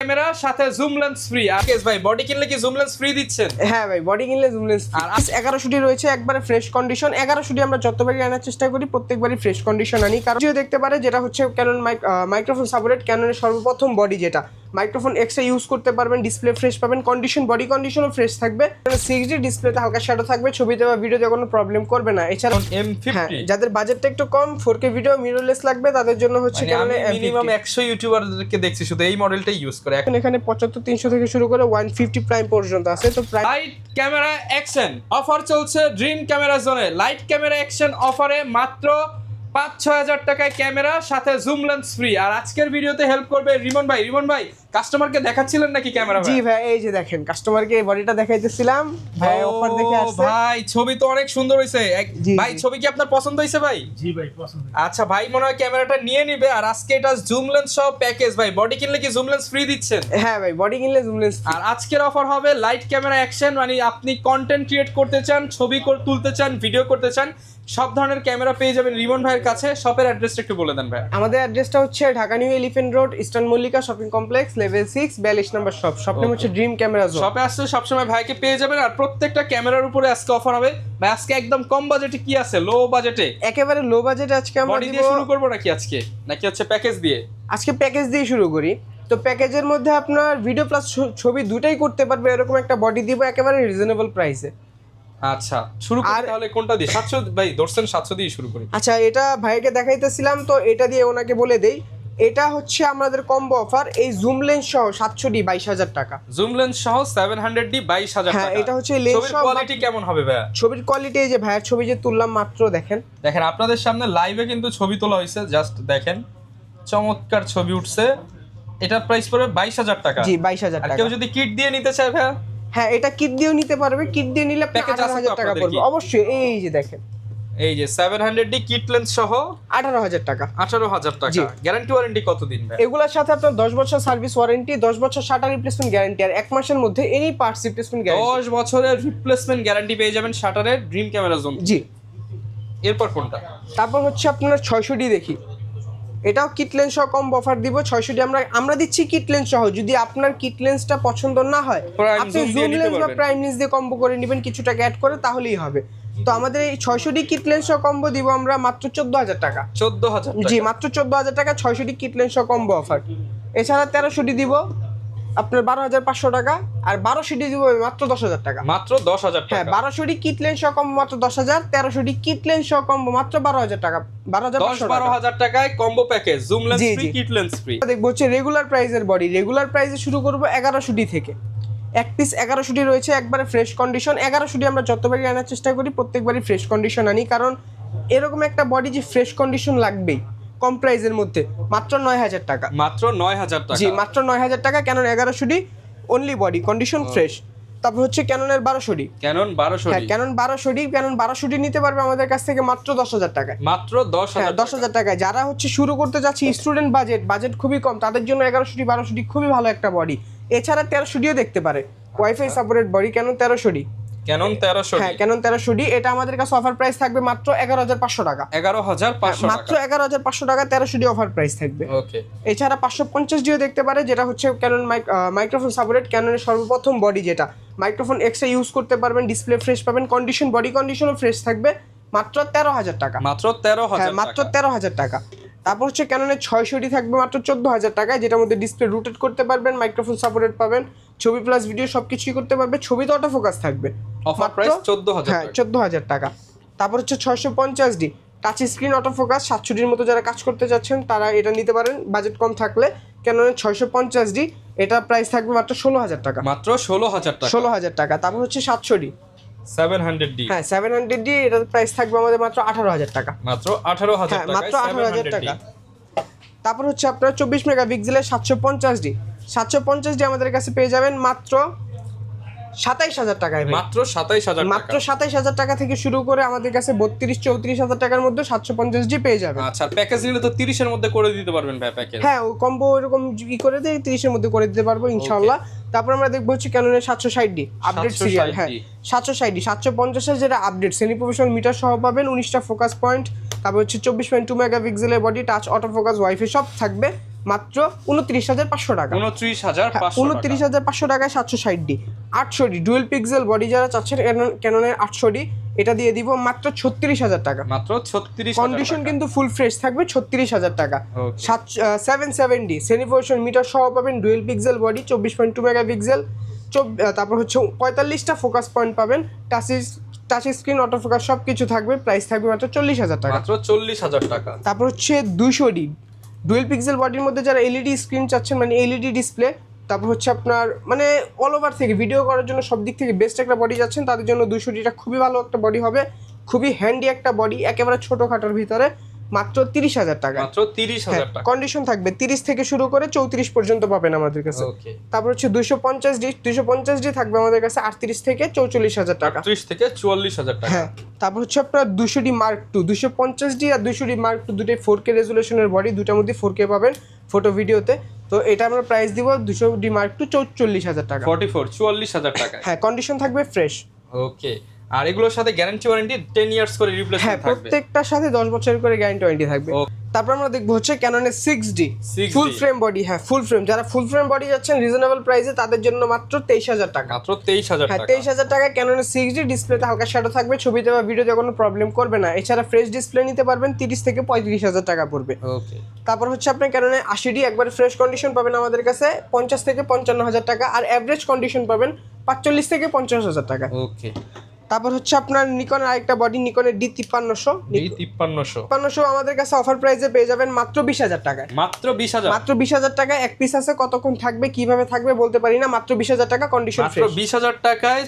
Camera সাথে zoom lens free. আর case ভাই body কিনলে কি জুম লেন্স ফ্রি দিচ্ছেন? হ্যাঁ ভাই, বডি কিনলে জুম লেন্স। আর 1100টি রয়েছে একবারে ফ্রেশ কন্ডিশন। 1100টি আমরা যতবারই আনার চেষ্টা করি প্রত্যেকবারই ফ্রেশ কন্ডিশন আনি, কারণ দেখতে পারে যেটা হচ্ছে ক্যানন মাইক্রোফোন সাপোর্টেড। ক্যাননের সর্বপ্রথম বডি যেটা মাইক্রোফোন এক্সট্রা ইউজ করতে পারবেন, ডিসপ্লে ফ্রেশ পাবেন, কন্ডিশন বডি কন্ডিশনও ফ্রেশ থাকবে। 6D ডিসপ্লেতে হালকা শ্যাডো থাকবে, ছবিতে বা ভিডিওতে কোনো প্রবলেম করবে না। এছাড়া M50 যাদের বাজেটটা একটু কম, 4K ভিডিও মিররলেস লাগবে তাদের জন্য হচ্ছে আমি মিনিমাম 100 ইউটিউবারদেরকে দেখছি শুধু এই মডেলটাই ইউজ করে। এখন এখানে 75-300 থেকে শুরু করে 150 প্রাইম পর্যন্ত আছে। তো লাইট ক্যামেরা অ্যাকশন অফার চলছে ড্রিম ক্যামেরা জোনে। লাইট ক্যামেরা অ্যাকশন অফারে মাত্র 5-6 হাজার টাকায় ক্যামেরা সাথে জুম লেন্স ফ্রি। আর আজকের ভিডিওতে হেল্প করবে রিমন ভাই। রিমন ভাই কাস্টমারকে দেখাচ্ছিলেন নাকি ক্যামেরা? জি ভাই, এই যে দেখেন কাস্টমারকে এই বডিটা দেখাইতেছিলাম ভাই, অফার দেখে আসছে ভাই। ছবি তো অনেক সুন্দর হইছে ভাই। ছবি কি আপনার পছন্দ হইছে ভাই? জি ভাই পছন্দ। আচ্ছা ভাই মনে হয় ক্যামেরাটা নিয়ে নিবে। আর আজকে এটা জুম লেন্স সহ প্যাকেজ ভাই। বডি কিনলে কি জুম লেন্স ফ্রি দিচ্ছেন? হ্যাঁ ভাই, বডি কিনলে জুম লেন্স। আর আজকের অফার হবে লাইট ক্যামেরা অ্যাকশন, মানে আপনি কন্টেন্ট ক্রিয়েট করতে চান, ছবি তুলতে চান, ভিডিও করতে চান, সব ধরনের ক্যামেরা পেয়ে যাবেন রিমন ভাইয়ের কাছে। শপের অ্যাড্রেসটা একটু বলে দেন ভাই। আমাদের অ্যাড্রেসটা হচ্ছে Dhaka new elephant road, eastern Mallika shopping complex, level 6, 42 নম্বর শপ। শপ নেম হচ্ছে ড্রিম ক্যামেরা জোন। শপে আসলে সবসময় ভাইকে পেয়ে যাবেন। আর প্রত্যেকটা ক্যামেরার উপরে আজকে অফার হবে ভাই। আজকে একদম কম বাজেটে কি আছে? লো বাজেটে, একেবারে লো বাজেট আজকে আমরা বডি দিব। দিয়ে শুরু করব নাকি আজকে, নাকি হচ্ছে প্যাকেজ দিয়ে? আজকে প্যাকেজ দিয়ে শুরু করি। তো প্যাকেজের মধ্যে আপনার ভিডিও প্লাস ছবি দুটাই করতে পারবে, এরকম একটা বডি দিব একেবারে রিজনেবল প্রাইসে। আচ্ছা শুরু করি তাহলে কোনটা দিয়ে? 700 ভাই ধরছেন, 700 দিয়ে শুরু করি। আচ্ছা, এটা ভাইকে দেখাইতেছিলাম, তো এটা দিয়ে ওনাকে বলে দেই। এটা হচ্ছে আমাদের কম্বো অফার, এই জুম লেন্স সহ 700D 22,000 টাকা। জুম লেন্স সহ 700D 22,000 হ্যাঁ, টাকা। এটা হচ্ছে লেন্স ছবির কোয়ালিটি কেমন হবে ভাই? ছবির কোয়ালিটি এই যে ভাইয়ের ছবি যে তুললাম মাত্র দেখেন আপনাদের সামনে লাইভে কিন্তু ছবি তোলা হয়েছে, জাস্ট দেখেন চমৎকার ছবি উঠছে। এটার প্রাইস পড়বে 22,000 টাকা। জি 22,000 আর টাকা। কেউ যদি কিট দিয়ে নিতে চায় ভাই? হ্যাঁ, এটা কিট দিয়েও নিতে পারবে। কিট দিয়ে নিলে প্যাকেজ আছে 18,000 টাকা পড়বে অবশ্যই। এই যে দেখেন, এই যে 700D কিট লেন্স সহ 18,000 টাকা। 18,000 টাকা। গ্যারান্টি ওয়ারেন্টি কতদিন ভাই? এগুলোর সাথে আপনার 10 বছর সার্ভিস ওয়ারেন্টি, 10 বছর শাটার রিপ্লেসমেন্ট গ্যারান্টি, আর 1 মাসের মধ্যে এনি পার্টস রিপ্লেসমেন্ট গ্যারান্টি। 10 বছরের রিপ্লেসমেন্ট গ্যারান্টি পেয়ে যাবেন শাটারের ড্রিম ক্যামেরা জোন। জি। এরপর কোনটা? তারপর হচ্ছে আপনার 600D দেখি। এটাও কিট লেন্স সহ কম অফার দিব। 600D আমরা দিচ্ছি কিট লেন্স সহ। যদি আপনার কিট লেন্সটা পছন্দ না হয়, আপনি জুম লেন্স বা প্রাইম লেন্স দিয়ে কম্বো করে নেবেন, কিছু টাকা অ্যাড করে, তাহলেই হবে। তো আমাদের এই 600D কিট লেন্স সহ কম্বো দিব আমরা মাত্র 14,000 টাকা। 14,000 টাকা? জি, মাত্র 14,000 টাকা 600D কিট লেন্স সহ কম্বো অফার। এছাড়া 1300D দিব আপনার 12,500 টাকা। আর 1200D দিব মাত্র 10,000 টাকা। মাত্র 10,000 টাকা? হ্যাঁ, 1200D কিট লেন্স সহ কম্বো মাত্র 10,000, 1300D কিট লেন্স সহ কম্বো মাত্র 12,000 টাকা। 12,000 টাকায় কম্বো প্যাকেজ জুম লেন্স জি, ফ্রি, জি। Kit lens free. দেখবো হচ্ছে রেগুলার প্রাইসের বডি। রেগুলার প্রাইসে শুরু করব 1100D থেকে। এক পিস 1100D রয়েছে একবারে ফ্রেশ কন্ডিশন। 1100D আমরা যতবারই আনার চেষ্টা করি প্রত্যেকবারই ফ্রেশ কন্ডিশন আনি, কারণ এরকম একটা বডি যে ফ্রেশ কন্ডিশন লাগবেই কম প্রাইসের মধ্যে। মাত্র 9,000 টাকা। মাত্র 9,000 টাকা? জি, মাত্র 9,000 টাকা। Canon 1100D only body condition fresh. তারপর হচ্ছে ক্যাননের 1200D। Canon 1200D? হ্যাঁ, ক্যানন 1200D। ক্যানন 1200D নিতে পারবে আমাদের কাছ থেকে মাত্র 10,000 টাকায়। মাত্র 10,000? 10,000 টাকায়। যারা হচ্ছে শুরু করতে যাচ্ছে, স্টুডেন্ট বাজেট খুবই কম, তাদের জন্য 1100D 1200D খুবই ভালো একটা বডি। এছাড়া 1300Dও দেখতে পারে, WiFi supported body Canon 1300D। Canon 1300D? হ্যাঁ, ক্যানন 1300D। এটা আমাদের কাছে অফার প্রাইস থাকবে মাত্র 11,500 টাকা। 11,500 টাকা? মাত্র 11,500 টাকা 1300D অফার প্রাইস থাকবে। ওকে। এছাড়া 550Dও দেখতে পারে, যেটা হচ্ছে ক্যানন মাইক্রোফোন সাপোর্টেড। ক্যাননের সর্বপ্রথম বডি যেটা মাইক্রোফোন এক্সট্রা ইউজ করতে পারবেন, ডিসপ্লে ফ্রেশ পাবেন, কন্ডিশন বডি কন্ডিশনও ফ্রেশ থাকবে। মাত্র 13,000 টাকা। মাত্র 13,000? হ্যাঁ, মাত্র 13,000 টাকা। তারপর হচ্ছে ক্যাননের 600D থাকবে মাত্র 14,000 টাকায়, যেটার মধ্যে ডিসপ্লে রোটেট করতে পারবেন, মাইক্রোফোন সাপোর্টেড পাবেন, ছবি প্লাস ভিডিও সবকিছুই করতে পারবে, ছবিতে অটো ফোকাস থাকবে। Offer price 14,000? হ্যাঁ, 14,000 টাকা। তারপর হচ্ছে 650D touch screen auto focus. 700Dর মতো যারা কাজ করতে যাচ্ছেন তারা এটা নিতে পারেন বাজেট কম থাকলে। ক্যাননের 650D এটা প্রাইস থাকবে মাত্র 16,000 টাকা। মাত্র 16,000 টাকা? 16,000 টাকা। তারপর হচ্ছে 700D 700D? হ্যাঁ, 700D এটার প্রাইস থাকবে আমাদের মাত্র 18,000 টাকা। মাত্র 18,000 টাকা? মাত্র 18,000 টাকা। তারপর হচ্ছে আপনার 24 মেগাপিক্সেলের 750D। 750D আমাদের কাছে পেয়ে যাবেন মাত্র 27,000 টাকায়। মাত্র 27,000 টাকা? মাত্র 27,000 টাকা থেকে শুরু করে আমাদের কাছে 32-34,000 টাকার মধ্যে 750D পেয়ে যাবেন। আচ্ছা, প্যাকেজ নিলে তো 30 এর মধ্যে করে দিতে পারবেন ভাই প্যাকেজ? হ্যাঁ, ও কম্বো এরকম করে দিয়ে 30 এর মধ্যে করে দিতে পারবো ইনশাআল্লাহ। তারপর আমরা দেখবো হচ্ছে ক্যাননের 760D আপডেট সিরিয়াল। হ্যাঁ, 760D 750 যেটা আপডেট সেমি প্রফেশনাল মিটার সহ পাবেন, 19টা ফোকাস পয়েন্ট। তারপর হচ্ছে 24.2 মেগাপিক্সেলের body, touch auto focus, wifi সব থাকবে। মাত্র 29,500 টাকা। 29,500 টাকায় 760D 800D dual pixel body যারা চাচ্ছেন ক্যাননের 800D এটা দিয়ে দিব মাত্র 36,000 টাকা। মাত্র 36,000 কন্ডিশন কিন্তু ফুল ফ্রেশ থাকবে 36,000 টাকা। 770D সেনিফোশন মিটার সহ পাবেন, ডুয়েল পিক্সেল বডি 24.2 মেগাপিক্সেল, তারপর হচ্ছে 45টা ফোকাস পয়েন্ট পাবেন, টাচ স্ক্রিন অটো ফোকাস সব কিছু থাকবে। প্রাইস থাকবে মাত্র 40,000 টাকা। মাত্র 40,000 টাকা। তারপর হচ্ছে 200D ডুয়েল পিক্সেল বডির মধ্যে যারা এলইডি স্ক্রিন চাচ্ছেন, মানে এলইডি ডিসপ্লে, তারপর হচ্ছে আপনার মানে অল ওভার থেকে ভিডিও করার জন্য সব দিক থেকে বেস্ট একটা বডি যাচ্ছেন, তাদের জন্য 200Dটা খুবই ভালো একটা বডি হবে, খুবই হ্যান্ডি একটা বডি, একেবারে ছোটোখাটোর ভিতরে মাত্র 30,000 টাকা। মাত্র 30,000 টাকা। কন্ডিশন থাকবে 30 থেকে শুরু করে 34 পর্যন্ত পাবেন আমাদের কাছে। তারপর হচ্ছে 250D থাকবে আমাদের কাছে 38 থেকে 44,000 টাকা। 38 থেকে 44,000 টাকা। হ্যাঁ, তারপর হচ্ছে আপনার 200D Mark II 250D আর 200D Mark II দুটোই 4K রেজুলেশনের বডি, দুটার মধ্যে 4K পাবেন ফটো ভিডিওতে। তো এটা আমরা প্রাইস দিব 200D Mark II 44,000 টাকা। 44,000 টাকা। হ্যাঁ, কন্ডিশন থাকবে ফ্রেশ। ওকে, আর এগুলোর সাথে গ্যারান্টি ওয়ারেন্টি 10 ইয়ার্স করে রিপ্লেসমেন্ট থাকবে। প্রত্যেকটার সাথে 10 বছরের করে গ্যারান্টি ওয়ারেন্টি থাকবে। তারপর আমরা দেখবো হচ্ছে ক্যাননের 6D ফুল ফ্রেম বডি। হ্যাঁ, ফুল ফ্রেম, যারা ফুল ফ্রেম বডি যাচ্ছেন রিজনেবল প্রাইসে তাদের জন্য মাত্র 23,000 টাকা। মাত্র 23,000 টাকা। 23,000 টাকায় ক্যাননের 6D ডিসপ্লেতে হালকা শ্যাডো থাকবে, ছবিতে বা ভিডিওতে কোনো প্রবলেম করবে না। এছাড়া ফ্রেশ ডিসপ্লে নিতে পারবেন, 30 থেকে 35,000 টাকা পড়বে। ওকে, তারপর হচ্ছে আপনার ক্যাননের 80D একবার ফ্রেশ কন্ডিশন পাবেন আমাদের কাছে 50 থেকে 55,000 টাকা, আর অ্যাভারেজ কন্ডিশন পাবেন 45 থেকে 50,000 টাকা। ওকে, তারপর হচ্ছে আপনার নিকনের আরেকটা বডি, নিকনের D5300 আমাদের কাছে অফার প্রাইসে পেয়ে যাবেন মাত্র 20,000 টাকায়। মাত্র 20,000। মাত্র 20,000 টাকায় এক পিস আছে, কতক্ষণ থাকবে কিভাবে থাকবে বলতে পারি না। মাত্র 20,000 টাকা কন্ডিশন ফ্রেশ। মাত্র 20,000 টাকায়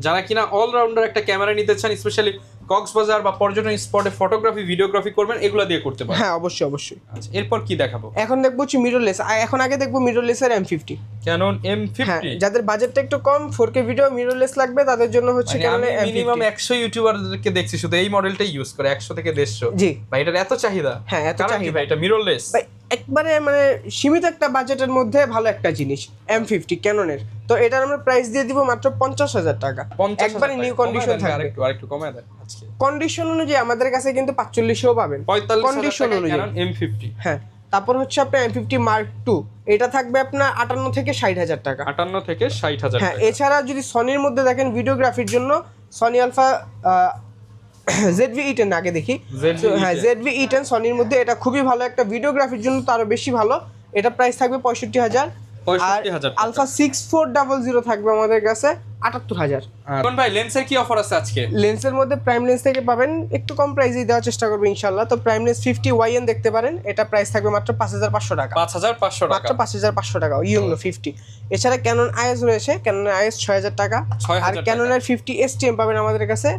যারা কিনা অলরাউন্ডার একটা ক্যামেরা নিতে চান, স্পেশালি কক্সবাজার বা পর্যটন স্পটে ফটোগ্রাফি ভিডিওগ্রাফি করবেন, এগুলো দিয়ে করতে পারেন। হ্যাঁ, অবশ্যই। আচ্ছা, এরপর কি দেখাবো? এখন দেখবো হচ্ছে মিররলেস। এখন আগে দেখবো মিররলেসের M50, ক্যানন M50। হ্যাঁ, যাদের বাজেটটা একটু কম 4K ভিডিও মিররলেস লাগবে তাদের জন্য হচ্ছে ক্যানন M50। মিনিমাম 100 ইউটিউবারদেরকে দেখছি শুধু এই মডেলটাই ইউজ করে, 100 থেকে 150। জি ভাই, এটার এত চাহিদা? হ্যাঁ, এত চাহিদা। ভাই, এটা মিররলেস ভাই একবারে মানে সীমিত একটা বাজেটের মধ্যে ভালো একটা জিনিস M50 ক্যাননের। তো এটার আমরা প্রাইস দিয়ে দিব মাত্র 50,000 টাকা। একবারে নিউ কন্ডিশন থাকবে। আরেকটু কমায় দেন আজকে। কন্ডিশন অনুযায়ী আমাদের কাছে কিন্তু 4500ও পাবেন 45,000 কন্ডিশন অনুযায়ী ক্যানন M50। হ্যাঁ, তারপর হচ্ছে আপনার M50 Mark II, এটা থাকবে আপনার 58 থেকে 60,000 টাকা। 58 থেকে 60,000 হ্যাঁ, টাকা। এছাড়া যদি সনির মধ্যে দেখেন ভিডিওগ্রাফির জন্য সনি আলফা ZV-E10 আগে দেখি। হ্যাঁ, ZV-E10 সনির মধ্যে এটা খুবই ভালো একটা ভিডিওগ্রাফির জন্য, তো আরো বেশি ভালো। এটা প্রাইস থাকবে 65,000। আর আলফা 6400 থাকবে আমাদের কাছে 78,000। কোন ভাই, লেন্সের কি অফার আছে আজকে? লেন্সের মধ্যে প্রাইম লেন্স থেকে পাবেন একটু কম প্রাইসে দেওয়ার চেষ্টা করবো ইনশাআল্লাহ। তো প্রাইম লেন্স 50YN দেখতে পারেন, এটা প্রাইস থাকবে মাত্র 5,500 টাকা। 5,500 টাকা। মাত্র 5,500 টাকা ইউনো 50। এছাড়া ক্যানন IS রয়েছে, ক্যানন IS 6,000 টাকা। আর ক্যাননের 50 STM পাবেন আমাদের কাছে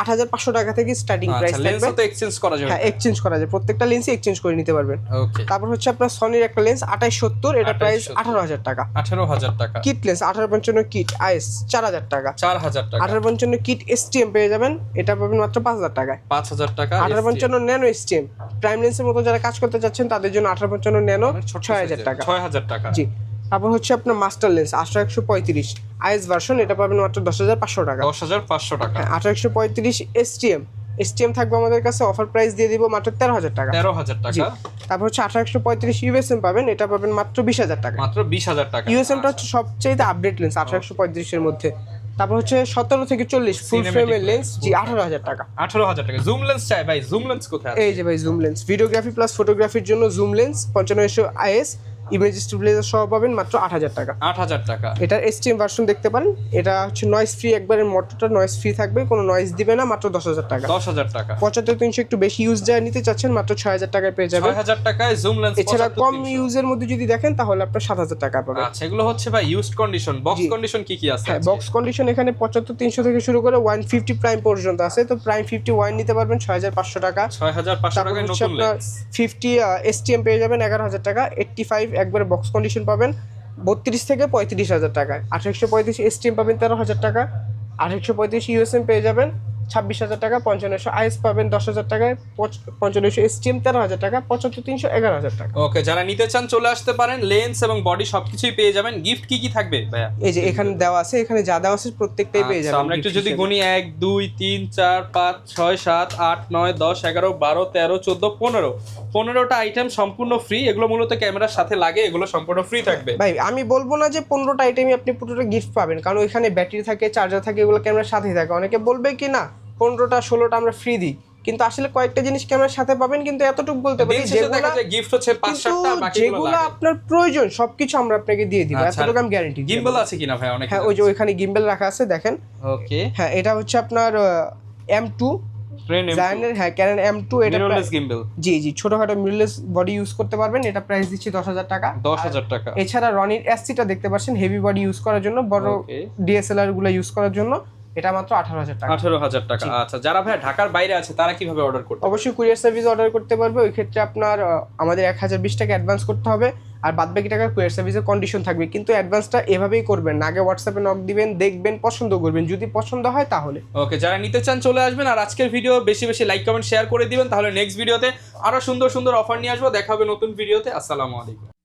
8,500 টাকা থেকে স্টার্টিং প্রাইস থাকবে। লেন্স তো এক্সচেঞ্জ করা যাবে? হ্যাঁ, এক্সচেঞ্জ করা যায়, প্রত্যেকটা লেন্সই এক্সচেঞ্জ করে নিতে পারবেন। ওকে, তারপর হচ্ছে আপনার সনির একটা লেন্স 2870, এটা প্রাইস 18,000 টাকা। 18,000 টাকা। কিট লেন্স 1855 কিট IS 4,000 টাকা। 4,000 টাকা। 1855 কিট STM পেয়ে যাবেন, এটা পাবেন মাত্র 5,000 টাকায়। 5,000 টাকা। 1855 ন্যানো STM প্রাইম লেন্সের মতো যারা কাজ করতে চাচ্ছেন তাদের জন্য 1855 ন্যানো 6,000 টাকা। 6,000 টাকা। জি, তারপর হচ্ছে আপনার মাস্টার লেন্স 1835 IS ভার্সন, এটা পাবেন মাত্র 10,500 টাকা। 10,500 টাকা। হ্যাঁ, 1835 STM থাকবে আমাদের কাছে, অফার প্রাইস দিয়ে দিব মাত্র 13,000 টাকা। 13,000 টাকা। তারপর হচ্ছে 1835 USM পাবেন, এটা পাবেন মাত্র 20,000 টাকা। মাত্র 20,000 টাকা। USMটা হচ্ছে সবচেয়ে আপডেট লেন্স 1835 এর মধ্যে। তারপর হচ্ছে 17 থেকে 40 ফুল ফ্রেমের লেন্স, জি 18,000 টাকা। 18,000 টাকা। জুম লেন্স চাই ভাই, জুম লেন্স কোথায়? এই যে ভাই জুম লেন্স, ভিডিওগ্রাফি প্লাস ফটোগ্রাফির জন্য zoom lens 5500 IS image stabiliser সহ পাবেন মাত্র 8,000 টাকা। 8,000 টাকা। এটার STM ভার্সন দেখতে পারেন, এটা হচ্ছে নয়েজ ফ্রি, একবারে মোটরটা নয়েজ ফ্রি থাকবে, কোনো নয়েজ দিবে না, মাত্র 10,000 টাকা। 10,000 টাকা। 75-300 একটু বেশি ইউজ যায় নিতে চাচ্ছেন, মাত্র 6,000 টাকায় পেয়ে যাবেন। 6,000 টাকায় জুম লেন্স। এছাড়া কম ইউজের মধ্যে যদি দেখেন তাহলে আপনার 7,000 টাকা পাবেন। আচ্ছা, এগুলো হচ্ছে ভাই ইউজড কন্ডিশন। বক্স কন্ডিশন কি কি আছে? হ্যাঁ, বক্স কন্ডিশন এখানে 75-300 থেকে শুরু করে 150 প্রাইম পর্যন্ত আছে। তো প্রাইম 50 নিতে পারবেন 6,500 টাকা। 6,500 টাকায় নতুন লেন্স। 50 STM পেয়ে যাবেন 11,000 টাকা। 85 একবারে বক্স কন্ডিশন পাবেন 32 থেকে 35,000 টাকায়। 1835 STM পাবেন 13,000 টাকা। 1835 USM পেয়ে যাবেন 26,000 টাকা, 5500 আইএস পাবেন 10,000 টাকায়, 5500 এসটিএম 13,000 টাকা, 75,300 11,000 টাকা। ওকে, যারা নিতে চান চলে আসতে পারেন, লেন্স এবং বডি সবকিছুই পেয়ে যাবেন। গিফট কি থাকবে ভাইয়া? এই যে এখানে দেওয়া আছে, এখানে যা দেওয়া আছে প্রত্যেকটাই পেয়ে যাবেন। আমরা একটু যদি গুনি 1 2 3 4 5 6 7 8 9 10 11 12 13 14 15টা আইটেম সম্পূর্ণ ফ্রি। এগুলো মূলত ক্যামেরার সাথে লাগে, এগুলো সম্পূর্ণ ফ্রি থাকবে। ভাই আমি বলবো না যে 15টা আইটেমই আপনি পুরোটা গিফট পাবেন, কারণ ওইখানে ব্যাটারি থাকে, চার্জার থাকে, এগুলো ক্যামেরার সাথেই থাকে। অনেকে বলবে কি না 15টা 16টা আমরা ফ্রি দিই, কিন্তু আসলে কয়েকটা জিনিস ক্যামেরার সাথে পাবেন। কিন্তু এতটুকু বলতে পারি গিফট হচ্ছে 5-7টা, যেগুলো আপনার প্রয়োজন সবকিছু আমরা আপনাকে দিয়ে দিব, এতটুকু আমি গ্যারান্টি। গিম্বল আছে কিনা ভাই? অনেক। হ্যাঁ, ওই যে ওইখানে গিম্বল রাখা আছে দেখেন। ওকে, হ্যাঁ, এটা হচ্ছে আপনার M2 জায়ানের, হ্যাঁ Canon M2। এটা মিররলেস গিম্বল। জি জি, ছোটখাটো মিররলেস বডি ইউজ করতে পারবেন। এটা প্রাইস দিচ্ছি 10,000 টাকা। 10,000 টাকা। এছাড়া রনির SC-টা দেখতে পাচ্ছেন, হেভি বডি ইউজ করার জন্য, বড় DSLR গুলো ইউজ করার জন্য। এটা মাত্র 18,000 টাকা। 18,000 টাকা। আচ্ছা, যারা ভাই ঢাকার বাইরে আছে তারা কিভাবে অর্ডার করবে? অবশ্যই কুরিয়ার সার্ভিস অর্ডার করতে পারবে। ওই ক্ষেত্রে আপনার আমাদের 1020 টাকা অ্যাডভান্স করতে হবে, আর বাদ বাকি টাকা কুরিয়ার সার্ভিসের কন্ডিশন থাকবে। কিন্তু অ্যাডভান্সটা এভাবেই করবেন না, আগে হোয়াটসঅ্যাপে নক দিবেন, দেখবেন, পছন্দ করবেন, যদি পছন্দ হয় তাহলে। ওকে, যারা নিতে চান চলে আসবেন। আর আজকের ভিডিও বেশি বেশি লাইক কমেন্ট শেয়ার করে দিবেন, তাহলে নেক্সট ভিডিওতে আরো সুন্দর সুন্দর অফার নিয়ে আসবো। দেখা হবে নতুন ভিডিওতে। আসসালামু আলাইকুম।